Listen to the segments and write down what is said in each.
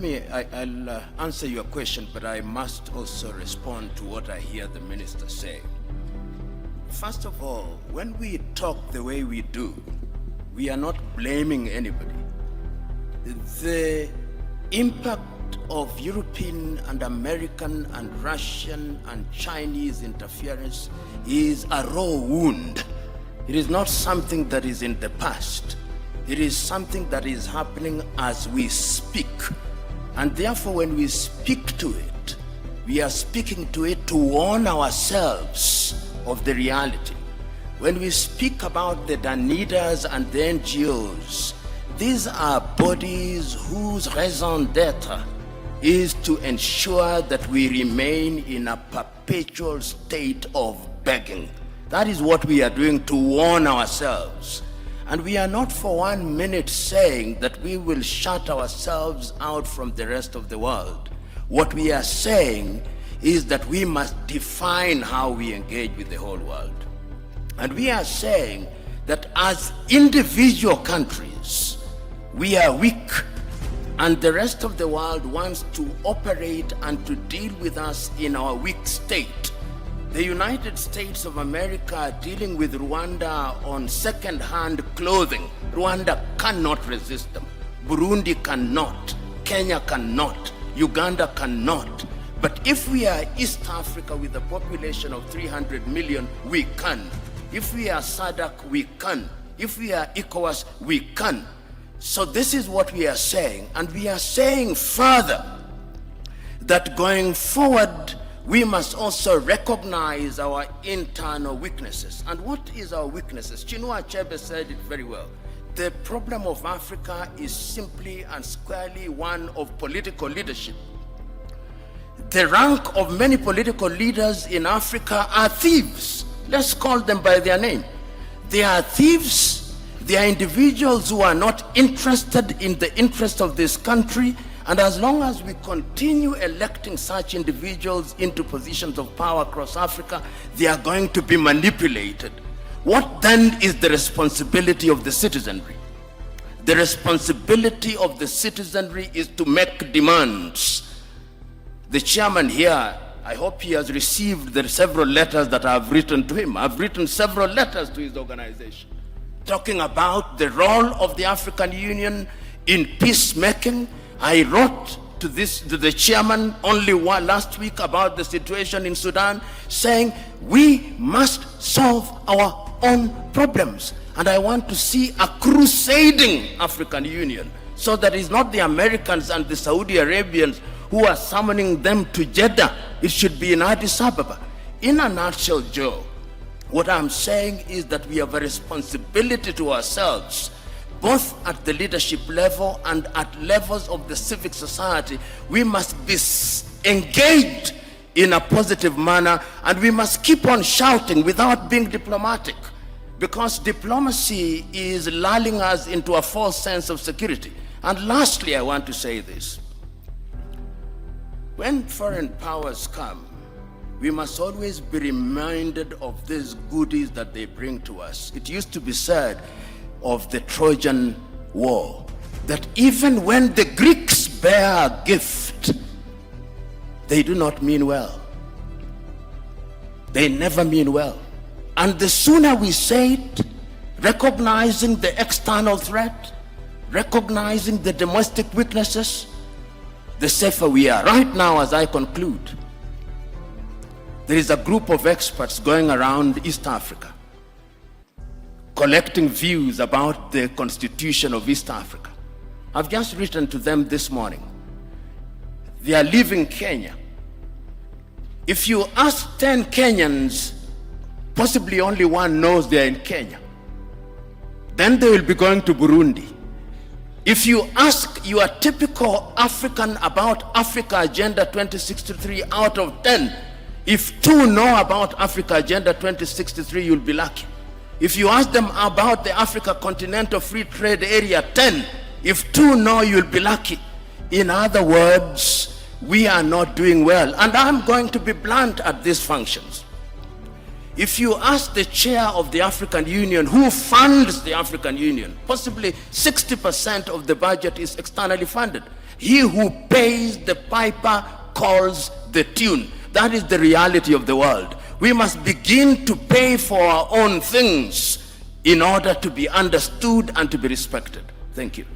I'll answer your question, but I must also respond to what I hear the minister say. First of all, when we talk the way we do, we are not blaming anybody. The impact of European and American and Russian and Chinese interference is a raw wound. It is not something that is in the past. It is something that is happening as we speak. And therefore, when we speak to it, we are speaking to it to warn ourselves of the reality. When we speak about the Danidas and the NGOs, these are bodies whose raison d'etre is to ensure that we remain in a perpetual state of begging. That is what we are doing to warn ourselves. And we are not for 1 minute saying that we will shut ourselves out from the rest of the world. What we are saying is that we must define how we engage with the whole world. And we are saying that as individual countries, we are weak, and the rest of the world wants to operate and to deal with us in our weak state. The United States of America are dealing with Rwanda on second-hand clothing. Rwanda cannot resist them. Burundi cannot. Kenya cannot. Uganda cannot. But if we are East Africa with a population of 300 million, we can. If we are SADC, we can. If we are ECOWAS, we can. So this is what we are saying. And we are saying further that going forward, we must also recognize our internal weaknesses. And what is our weaknesses? Chinua Achebe said it very well. The problem of Africa is simply and squarely one of political leadership. The rank of many political leaders in Africa are thieves. Let's call them by their name. They are thieves. They are individuals who are not interested in the interest of this country. And as long as we continue electing such individuals into positions of power across Africa, they are going to be manipulated. What then is the responsibility of the citizenry? The responsibility of the citizenry is to make demands. The chairman here, I hope he has received the several letters that I have written to him. I've written several letters to his organization talking about the role of the African Union in peacemaking. I wrote to the chairman only last week about the situation in Sudan, saying we must solve our own problems. And I want to see a crusading African Union, so that it's not the Americans and the Saudi Arabians who are summoning them to Jeddah. It should be in Addis Ababa. In a nutshell, Joe, what I'm saying is that we have a responsibility to ourselves, both at the leadership level and at levels of the civic society. We must be engaged in a positive manner, and we must keep on shouting without being diplomatic, because diplomacy is lulling us into a false sense of security. And lastly, I want to say this. When foreign powers come, we must always be reminded of these goodies that they bring to us. It used to be said of the Trojan War that even when the Greeks bear a gift, they do not mean well. They never mean well. And the sooner we say it, recognizing the external threat, recognizing the domestic weaknesses, the safer we are. Right now, as I conclude, there is a group of experts going around East Africa collecting views about the constitution of East Africa. I've just written to them this morning. They are leaving Kenya. If you ask 10 Kenyans, possibly only one knows they are in Kenya. Then they will be going to Burundi. If you ask your typical African about Africa Agenda 2063 out of 10, if 2 know about Africa Agenda 2063, you'll be lucky. If you ask them about the Africa Continental Free Trade Area, 10, if 2 know, you'll be lucky. In other words, we are not doing well. And I'm going to be blunt at these functions. If you ask the chair of the African Union, who funds the African Union, possibly 60% of the budget is externally funded. He who pays the piper calls the tune. That is the reality of the world. We must begin to pay for our own things in order to be understood and to be respected. Thank you.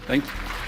Thank you.